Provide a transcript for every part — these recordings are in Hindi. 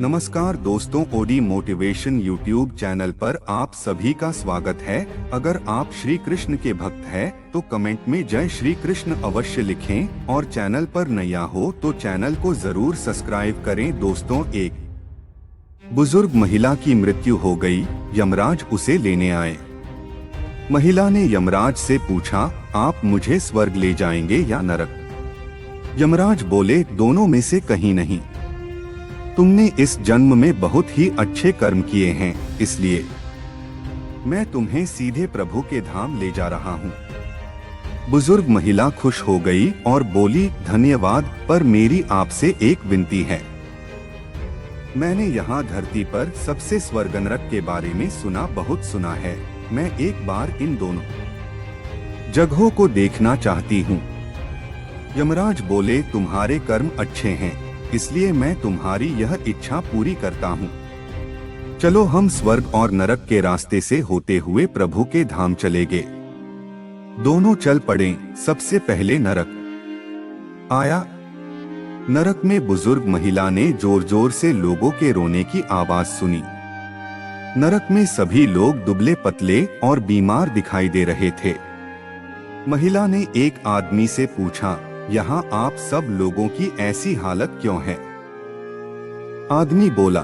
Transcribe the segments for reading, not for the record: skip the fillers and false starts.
नमस्कार दोस्तों, ओडी मोटिवेशन यूट्यूब चैनल पर आप सभी का स्वागत है। अगर आप श्री कृष्ण के भक्त हैं तो कमेंट में जय श्री कृष्ण अवश्य लिखें और चैनल पर नया हो तो चैनल को जरूर सब्सक्राइब करें। दोस्तों, एक बुजुर्ग महिला की मृत्यु हो गई। यमराज उसे लेने आए। महिला ने यमराज से पूछा, आप मुझे स्वर्ग ले जाएंगे या नरक? यमराज बोले, दोनों में से कहीं नहीं। तुमने इस जन्म में बहुत ही अच्छे कर्म किए हैं, इसलिए मैं तुम्हें सीधे प्रभु के धाम ले जा रहा हूँ। बुजुर्ग महिला खुश हो गई और बोली, धन्यवाद, पर मेरी आपसे एक विनती है। मैंने यहाँ धरती पर सबसे स्वर्ग नरक के बारे में बहुत सुना है। मैं एक बार इन दोनों जगहों को देखना चाहती हूँ। यमराज बोले, तुम्हारे कर्म अच्छे हैं, इसलिए मैं तुम्हारी यह इच्छा पूरी करता हूँ। चलो हम स्वर्ग और नरक के रास्ते से होते हुए प्रभु के धाम चले गए। दोनों चल पड़े। सबसे पहले नरक आया। नरक में बुजुर्ग महिला ने जोर जोर से लोगों के रोने की आवाज सुनी। नरक में सभी लोग दुबले पतले और बीमार दिखाई दे रहे थे। महिला ने एक आदमी से पूछा, यहाँ आप सब लोगों की ऐसी हालत क्यों है? आदमी बोला,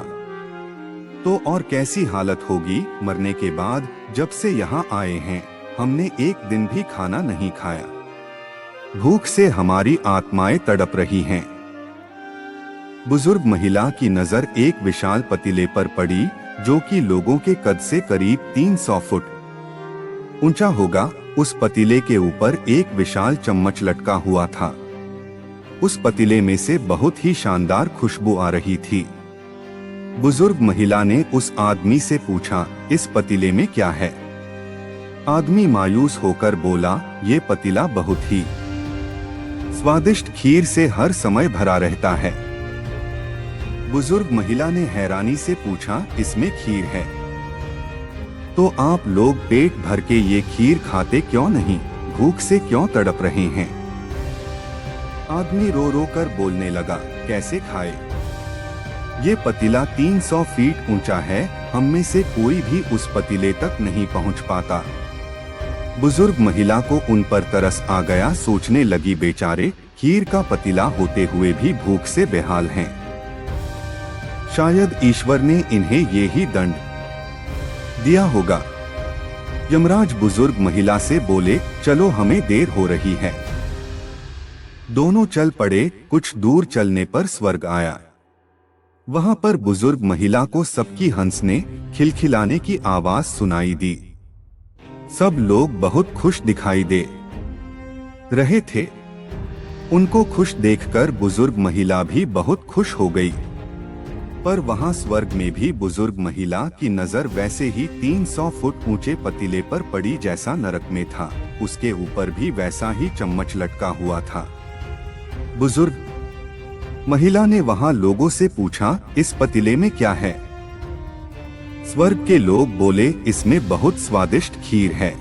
तो और कैसी हालत होगी? मरने के बाद जब से यहाँ आए हैं हमने एक दिन भी खाना नहीं खाया। भूख से हमारी आत्माएं तड़प रही हैं। बुजुर्ग महिला की नजर एक विशाल पतीले पर पड़ी जो कि लोगों के कद से करीब 300 फुट ऊंचा होगा। उस पतीले के ऊपर एक विशाल चम्मच लटका हुआ था। उस पतीले में से बहुत ही शानदार खुशबू आ रही थी। बुजुर्ग महिला ने उस आदमी से पूछा, इस पतीले में क्या है? आदमी मायूस होकर बोला, ये पतीला बहुत ही स्वादिष्ट खीर से हर समय भरा रहता है। बुजुर्ग महिला ने हैरानी से पूछा, इसमें खीर है तो आप लोग पेट भर के ये खीर खाते क्यों नहीं? भूख से क्यों तड़प रहे हैं? आदमी रो रो कर बोलने लगा, कैसे खाए? ये पतीला 300 फीट ऊंचा है, हम में से कोई भी उस पतीले तक नहीं पहुंच पाता। बुजुर्ग महिला को उन पर तरस आ गया। सोचने लगी, बेचारे खीर का पतीला होते हुए भी भूख से बेहाल हैं। शायद ईश्वर ने इन्हें ये ही दंड दिया होगा। यमराज बुजुर्ग महिला से बोले, चलो हमें देर हो रही है। दोनों चल पड़े। कुछ दूर चलने पर स्वर्ग आया। वहां पर बुजुर्ग महिला को सबकी हंसने खिलखिलाने की आवाज सुनाई दी। सब लोग बहुत खुश दिखाई दे रहे थे। उनको खुश देखकर बुजुर्ग महिला भी बहुत खुश हो गई। पर वहां स्वर्ग में भी बुजुर्ग महिला की नजर वैसे ही 300 फुट ऊंचे पतीले पर पड़ी जैसा नरक में था। उसके ऊपर भी वैसा ही चम्मच लटका हुआ था। बुजुर्ग महिला ने वहां लोगों से पूछा, इस पतीले में क्या है? स्वर्ग के लोग बोले, इसमें बहुत स्वादिष्ट खीर है।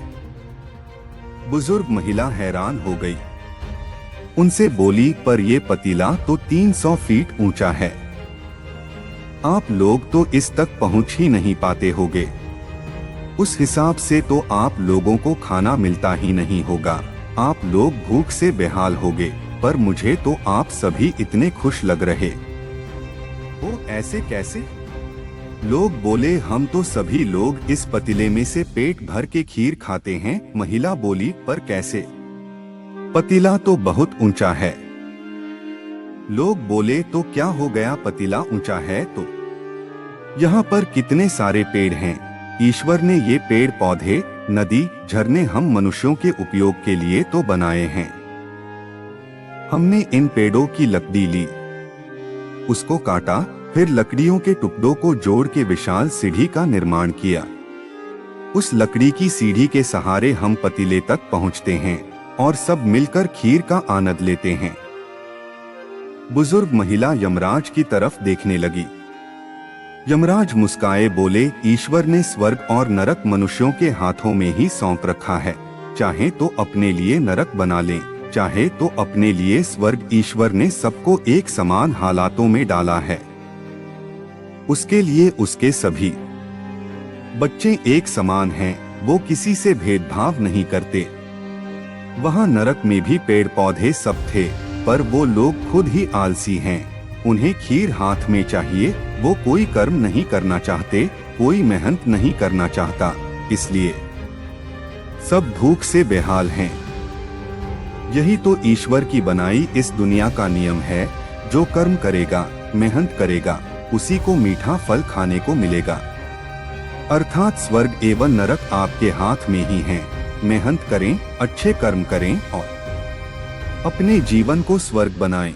बुजुर्ग महिला हैरान हो गई। उनसे बोली, पर यह पतीला तो 300 फीट ऊंचा है। आप लोग तो इस तक पहुंच ही नहीं पाते होगे। उस हिसाब से तो आप लोगों को खाना मिलता ही नहीं होगा। आप लोग भूख से बेहाल होगे। पर मुझे तो आप सभी इतने खुश लग रहे हो, ऐसे कैसे? लोग बोले, हम तो सभी लोग इस पतीले में से पेट भर के खीर खाते हैं। महिला बोली, पर कैसे? पतीला तो बहुत ऊंचा है। लोग बोले, तो क्या हो गया, पतीला ऊंचा है तो यहाँ पर कितने सारे पेड़ हैं। ईश्वर ने ये पेड़ पौधे, नदी, झरने हम मनुष्यों के उपयोग के लिए तो बनाए हैं। हमने इन पेड़ों की लकड़ी ली, उसको काटा, फिर लकड़ियों के टुकड़ों को जोड़ के विशाल सीढ़ी का निर्माण किया। उस लकड़ी की सीढ़ी के सहारे हम पतीले तक पहुँचते हैं और सब मिलकर खीर का आनंद लेते हैं। बुजुर्ग महिला यमराज की तरफ देखने लगी। यमराज मुस्काए, बोले, ईश्वर ने स्वर्ग और नरक मनुष्यों के हाथों में ही सौंप रखा है। चाहे तो अपने लिए नरक बना लें, चाहे तो अपने लिए स्वर्ग। ईश्वर ने सबको एक समान हालातों में डाला है। उसके लिए उसके सभी बच्चे एक समान हैं, वो किसी से भेदभाव नहीं करते। वहाँ नरक में भी पेड़ पौधे सब थे, पर वो लोग खुद ही आलसी हैं। उन्हें खीर हाथ में चाहिए, वो कोई कर्म नहीं करना चाहते, कोई मेहनत नहीं करना चाहता, इसलिए सब भूख से बेहाल हैं। यही तो ईश्वर की बनाई इस दुनिया का नियम है, जो कर्म करेगा, मेहनत करेगा, उसी को मीठा फल खाने को मिलेगा। अर्थात स्वर्ग एवं नरक आपके हाथ में ही हैं। मेहनत करें, अच्छे कर्म करें और अपने जीवन को स्वर्ग बनाएं।